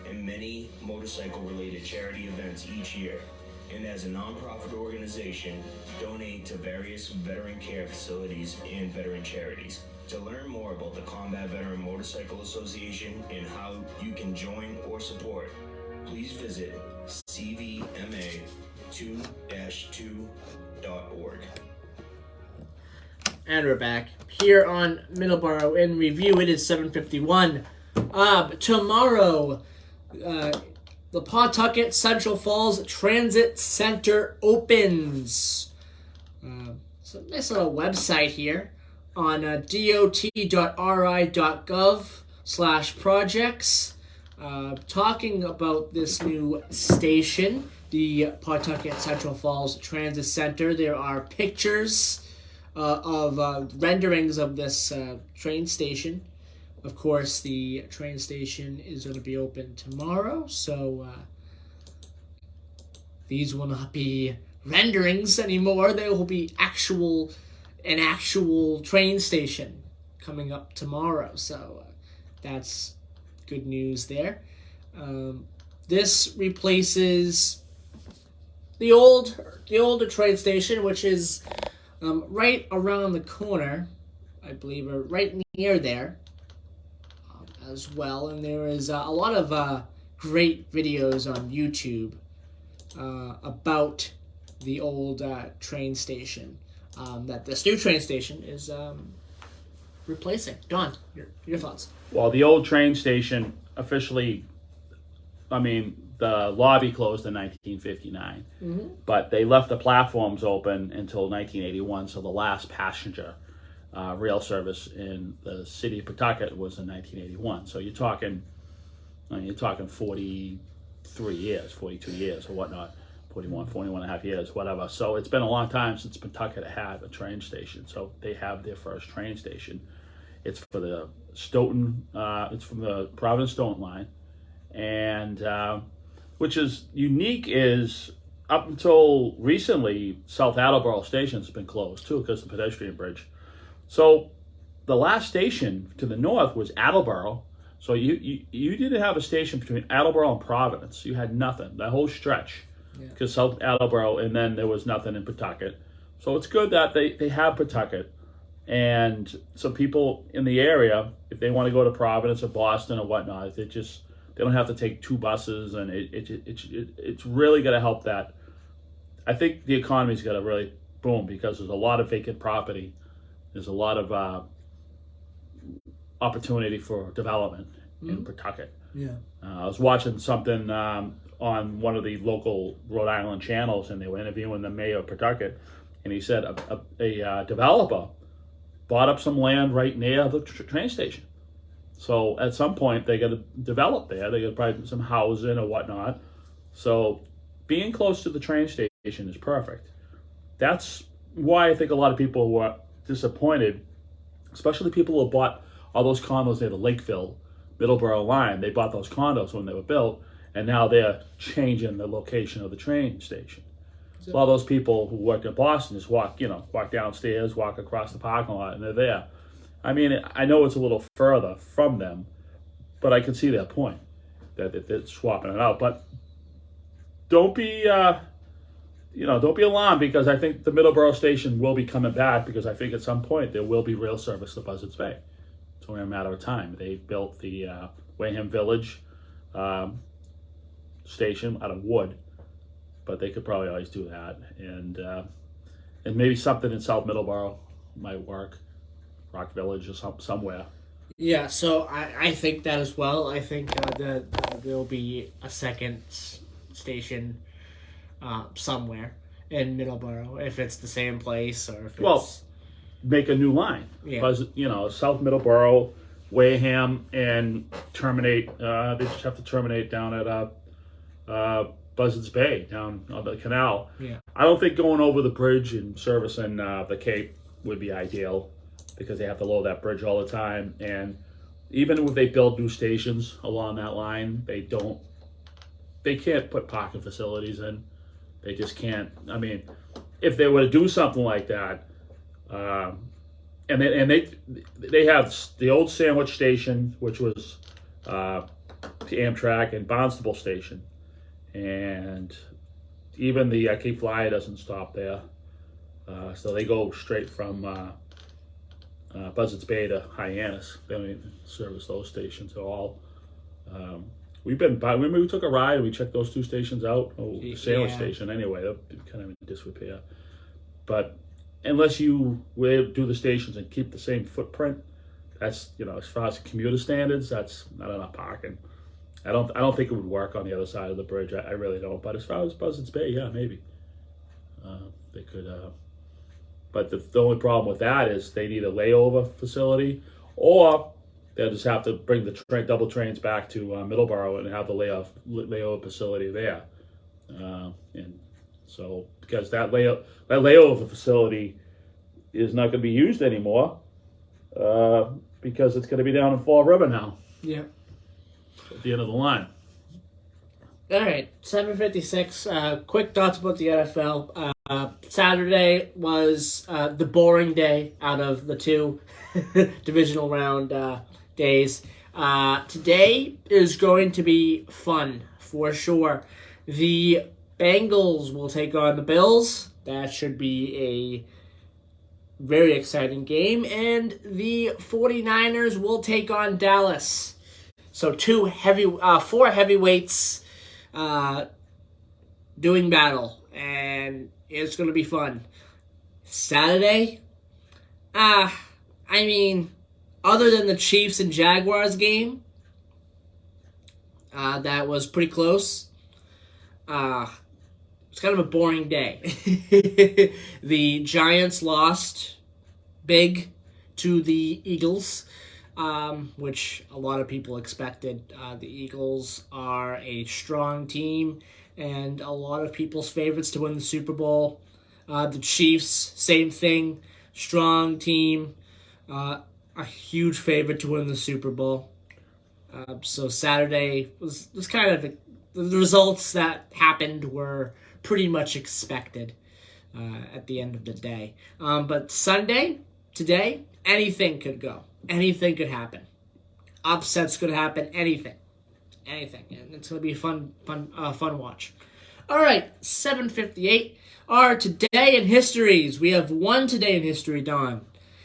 in many motorcycle-related charity events each year, and as a nonprofit organization, donate to various veteran care facilities and veteran charities. To learn more about the Combat Veteran Motorcycle Association and how you can join or support, please visit cvma2-2.org. And we're back here on Middleboro in review. It is 7:51. Tomorrow, the Pawtucket Central Falls Transit Center opens. It's a nice little website here on dot.ri.gov/projects. Talking about this new station, the Pawtucket Central Falls Transit Center. There are pictures of renderings of this train station. Of course, the train station is going to be open tomorrow, so these will not be renderings anymore. There will be an actual train station coming up tomorrow, so that's good news there. This replaces the older train station, which is right around the corner, I believe, or right near there as well. And there is a lot of great videos on YouTube about the old train station that this new train station is replacing. Don, your thoughts? Well, the old train station officially, the lobby closed in 1959, but they left the platforms open until 1981, so the last passenger rail service in the city of Pawtucket was in 1981. So you're talking 43 years, 42 years or whatnot, 41 and a half years, whatever. So it's been a long time since Pawtucket had a train station. So they have their first train station. It's for the Stoughton, it's from the Providence Stoughton line, and which is unique is up until recently, South Attleboro Station has been closed too because of the pedestrian bridge. So the last station to the north was Attleboro. So you didn't have a station between Attleboro and Providence. You had nothing, that whole stretch, because South Attleboro, and then there was nothing in Pawtucket. So it's good that they have Pawtucket. And so people in the area, if they want to go to Providence or Boston or whatnot, they don't have to take 2 buses, and it's really going to help that. I think the economy's going to really boom because there's a lot of vacant property. There's a lot of opportunity for development in Pawtucket. Yeah. I was watching something on one of the local Rhode Island channels, and they were interviewing the mayor of Pawtucket, and he said a developer bought up some land right near the train station. So at some point they got to develop there. They got to probably put some housing or whatnot. So being close to the train station is perfect. That's why I think a lot of people were disappointed, especially people who bought all those condos near the Lakeville, Middleboro line. They bought those condos when they were built, and now they're changing the location of the train station. So a lot of those people who worked in Boston just walk downstairs, walk across the parking lot, and they're there. I mean, I know it's a little further from them, but I can see their point that they're swapping it out. But don't be, don't be alarmed, because I think the Middleboro station will be coming back, because I think at some point there will be rail service to Buzzards Bay. It's only a matter of time. They built the Wareham Village station out of wood, but they could probably always do that, and maybe something in South Middleboro might work, Rock Village or somewhere. Yeah, so I think that as well. I think that there'll be a second station somewhere in Middleboro, if it's the same place or if it's... make a new line. Yeah. South Middleboro, Wareham, and terminate. They just have to terminate down at Buzzards Bay, down on the canal. Yeah. I don't think going over the bridge and servicing the Cape would be ideal, because they have to lower that bridge all the time. And even if they build new stations along that line, they can't put parking facilities in. They just can't. I mean, if they were to do something like that, and they have the old Sandwich Station, which was the Amtrak, and Barnstable Station, and even the Cape Flyer doesn't stop there, so they go straight from Buzzards Bay to Hyannis. They don't even service those stations at all. Remember we took a ride and we checked those 2 stations out. The Sandwich Station anyway, they're kind of in disrepair. But unless you do the stations and keep the same footprint, that's, as far as commuter standards, that's not enough parking. I don't think it would work on the other side of the bridge. I really don't. But as far as Buzzards Bay, yeah, maybe they could. But the only problem with that is they need a layover facility, or they'll just have to bring the double trains back to Middleboro and have the layover facility there. And so, because that layover facility is not going to be used anymore, because it's going to be down in Fall River now. Yeah. At the end of the line. All right, 7:56. Quick thoughts about the NFL. Saturday was the boring day out of the 2 divisional round days. Today is going to be fun for sure. The Bengals will take on the Bills. That should be a very exciting game. And the 49ers will take on Dallas. So 4 heavyweights doing battle. And it's going to be fun. Saturday? Other than the Chiefs and Jaguars game, that was pretty close. It's kind of a boring day. The Giants lost big to the Eagles, which a lot of people expected. The Eagles are a strong team and a lot of people's favorites to win the Super Bowl. The Chiefs, same thing, strong team, a huge favorite to win the Super Bowl. So Saturday was kind of the results that happened were pretty much expected at the end of the day. But Sunday, today, anything could go. Anything could happen. Upsets could happen. Anything. And it's going to be a fun watch. All right, 7:58 are Today in Histories. We have one Today in History, Don.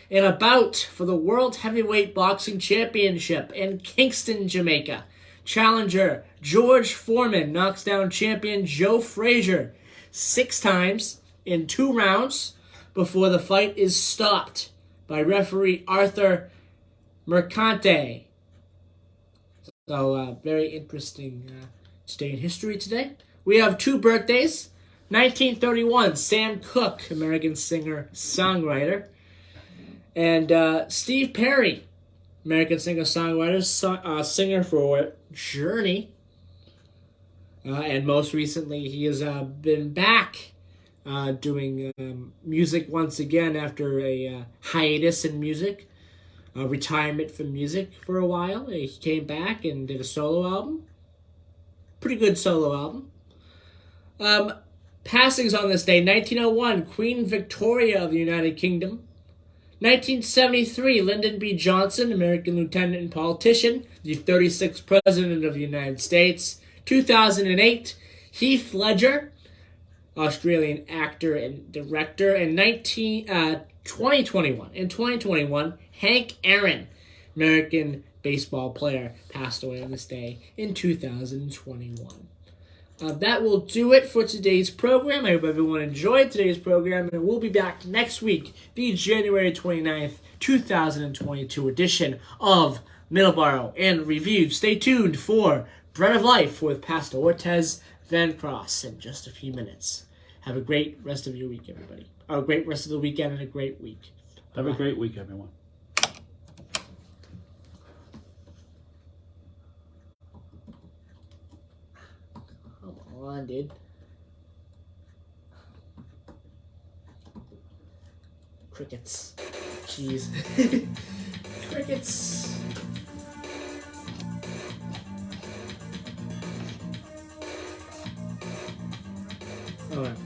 In a bout for the World Heavyweight Boxing Championship in Kingston, Jamaica, challenger George Foreman knocks down champion Joe Frazier 6 times in 2 rounds before the fight is stopped by referee Arthur Mercante. So, very interesting Today in History today. We have 2 birthdays. 1931, Sam Cooke, American singer-songwriter. And Steve Perry, American singer-songwriter, singer for Journey. And most recently, he has been back doing music once again after a hiatus in music, retirement from music for a while. He came back and did a solo album. Pretty good solo album. Passings on this day, 1901, Queen Victoria of the United Kingdom. 1973, Lyndon B. Johnson, American lieutenant and politician, the 36th President of the United States. 2008, Heath Ledger, Australian actor and director. And 2021, Hank Aaron, American baseball player, passed away on this day in 2021. That will do it for today's program. I hope everyone enjoyed today's program, and we'll be back next week, the January 29th, 2022 edition of Middleboro in Review. Stay tuned for Bread of Life with Pastor Ortez Van Cross in just a few minutes. Have a great rest of your week, everybody. Or a great rest of the weekend and a great week. Have a great week, everyone. Come on, dude. Crickets. Jeez. Crickets. All right.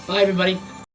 Bye, everybody.